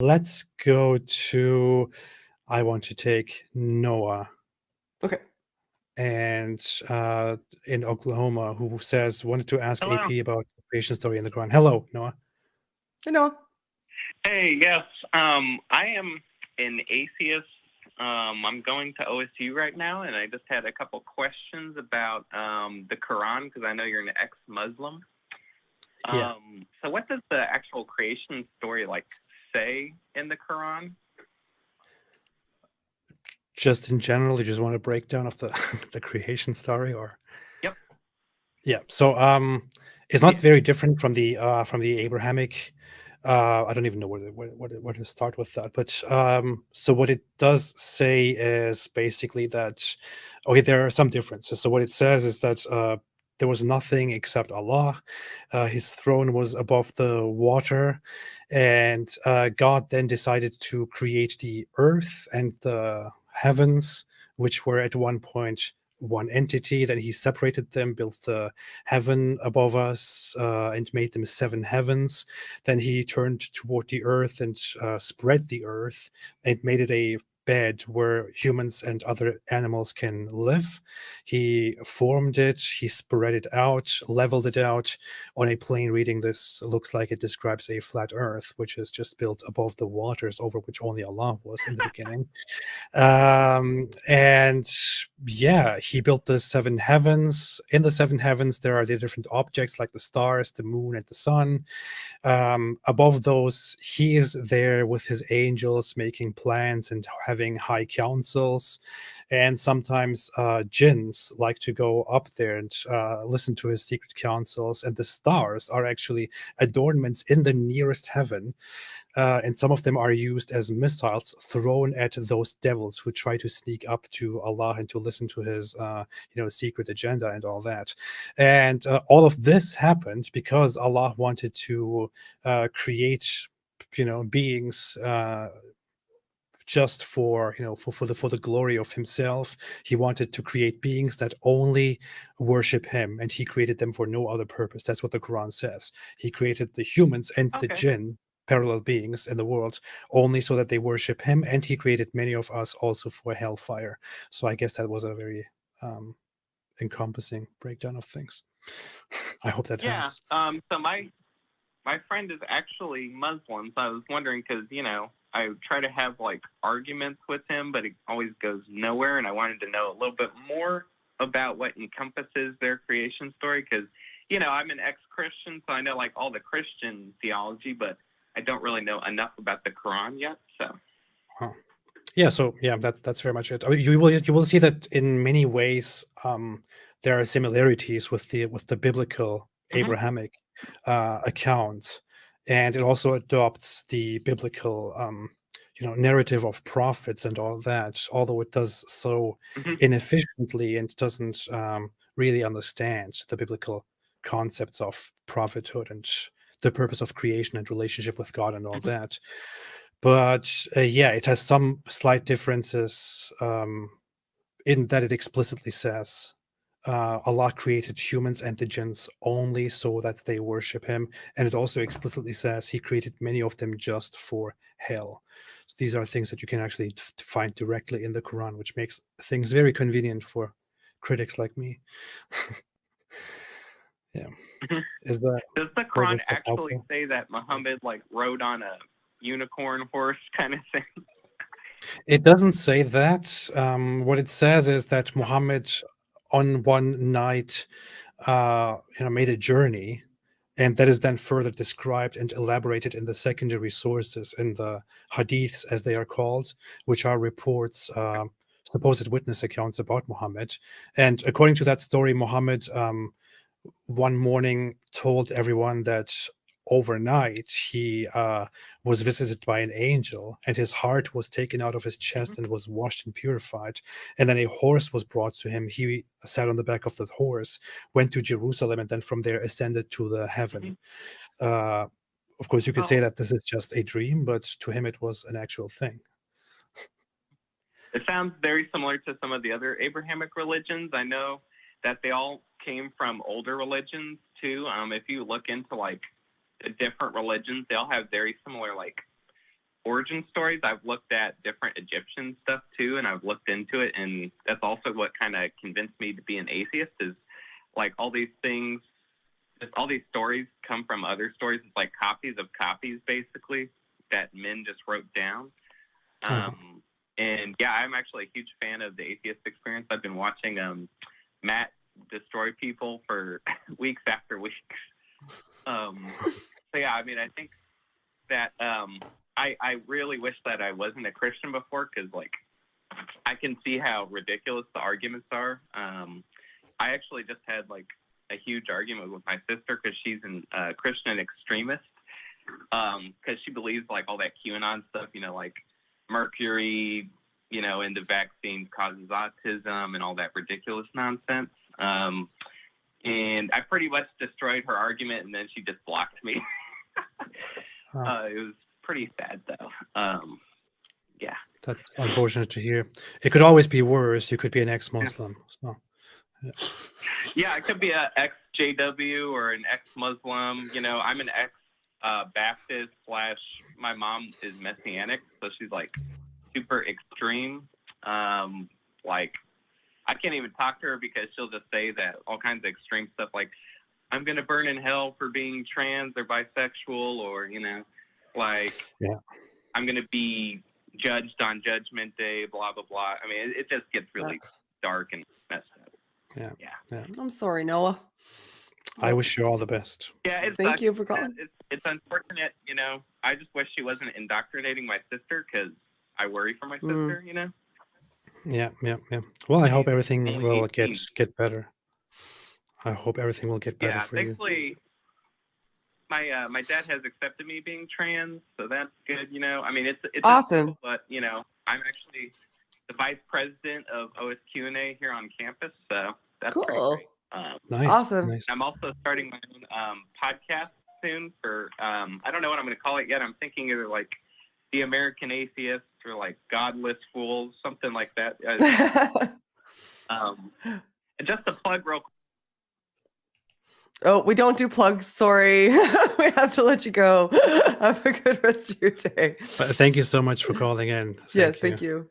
Let's go to, I want to take Noah Okay. and in Oklahoma, who says, wanted to ask Hello. AP about the creation story in the Quran. Hello, Noah. Hey, Noah. Hey, yes. I am an atheist. I'm going to OSU right now, and I just had a couple questions about the Quran because I know you're an ex-Muslim. Yeah. So what does the actual creation story say in the Quran? Just in general, you just want a breakdown of the the creation story, or? Yep. Yeah. So it's not very different from the Abrahamic. I don't even know where to start with that. But so what it does say is basically that, okay, there are some differences. So what it says is that there was nothing except Allah. His throne was above the water, and God then decided to create the earth and the heavens, which were at one point one entity. Then he separated them, built the heaven above us, and made them 7 heavens. Then he turned toward the earth and spread the earth and made it a bed where humans and other animals can live. He formed it, he spread it out, leveled it out. On a plain reading, this looks like it describes a flat earth, which is just built above the waters over which only Allah was in the beginning. And yeah, he built the 7 heavens. In the 7 heavens, there are the different objects like the stars, the moon, and the sun. Above those, he is there with his angels making plans and having high councils. And sometimes jinns like to go up there and listen to his secret councils. And the stars are actually adornments in the nearest heaven. And some of them are used as missiles thrown at those devils who try to sneak up to Allah and to listen to his, secret agenda and all that. And all of this happened because Allah wanted to create, beings. Just for for the glory of himself. He wanted to create beings that only worship him, and he created them for no other purpose. That's what the Quran says. He created the humans and the Okay. jinn, parallel beings in the world, only so that they worship him, and he created many of us also for hellfire. So I guess that was a very encompassing breakdown of things. I hope that Yeah. helps. So my friend is actually Muslim, so I was wondering because I try to have arguments with him, but it always goes nowhere. And I wanted to know a little bit more about what encompasses their creation story because I'm an ex-Christian, so I know all the Christian theology, but I don't really know enough about the Quran yet. So. Huh. Yeah, so yeah, that's very much it. I mean, you will see that in many ways there are similarities with the biblical Abrahamic account, and it also adopts the biblical narrative of prophets and all that. Although it does so inefficiently and doesn't really understand the biblical concepts of prophethood and the purpose of creation and relationship with God and all that. But yeah, it has some slight differences in that it explicitly says Allah created humans and the jinns only so that they worship him. And it also explicitly says he created many of them just for hell. So these are things that you can actually find directly in the Quran, which makes things very convenient for critics like me. Yeah. Does the Quran actually helpful? say that Muhammad rode on a unicorn horse kind of thing? It doesn't say that. What it says is that Muhammad, on one night, made a journey, and that is then further described and elaborated in the secondary sources, in the hadiths, as they are called, which are reports, supposed witness accounts about Muhammad. And according to that story, Muhammad one morning told everyone that overnight he was visited by an angel, and his heart was taken out of his chest and was washed and purified. And then a horse was brought to him. He sat on the back of the horse, went to Jerusalem, and then from there ascended to the heaven. Of course, you could say that this is just a dream, but to him it was an actual thing. It sounds very similar to some of the other Abrahamic religions. I know that they all came from older religions too. If you look into the different religions, they all have very similar origin stories, I've looked at different Egyptian stuff too, and I've looked into it, and that's also what kind of convinced me to be an atheist. Is like all these things, just all these stories come from other stories. It's like copies of copies, basically, that men just wrote down. And yeah, I'm actually a huge fan of the Atheist Experience. I've been watching Matt destroy people for weeks after weeks. So yeah, I mean, I think that I really wish that I wasn't a Christian before, because like I can see how ridiculous the arguments are. I actually just had like a huge argument with my sister because she's a Christian extremist, because she believes like all that QAnon stuff, you know, like mercury, you know, in the vaccines causes autism and all that ridiculous nonsense. And I pretty much destroyed her argument, and then she just blocked me. It was pretty sad, though. Yeah. That's unfortunate to hear. It could always be worse. You could be an ex-Muslim. So, yeah. Yeah, I could be an ex-JW or an ex-Muslim. You know, I'm an ex-Baptist / my mom is Messianic, so she's like super extreme. Like, I can't even talk to her because she'll just say that all kinds of extreme stuff like, I'm going to burn in hell for being trans or bisexual, or, you know, like, I'm going to be judged on Judgment Day, blah, blah, blah. I mean, it just gets really dark and messed up. Yeah. I'm sorry, Noah. I wish you all the best. Yeah, Thank you for calling. It's unfortunate, you know. I just wish she wasn't indoctrinating my sister, because I worry for my sister, you know. Yeah. Well, I hope everything will get better. I hope everything will get better for you. Thankfully, my dad has accepted me being trans, so that's good. You know, I mean, it's awesome. Cool, but you know, I'm actually the vice president of OSQ&A here on campus, so that's cool. pretty great. Nice. Awesome. Nice. I'm also starting my own podcast soon for I don't know what I'm going to call it yet. I'm thinking either like The American Atheists or like Godless Fools, something like that. And just to plug real quick. Oh, we don't do plugs. Sorry. We have to let you go. Have a good rest of your day. Thank you so much for calling in. Yes, thank you.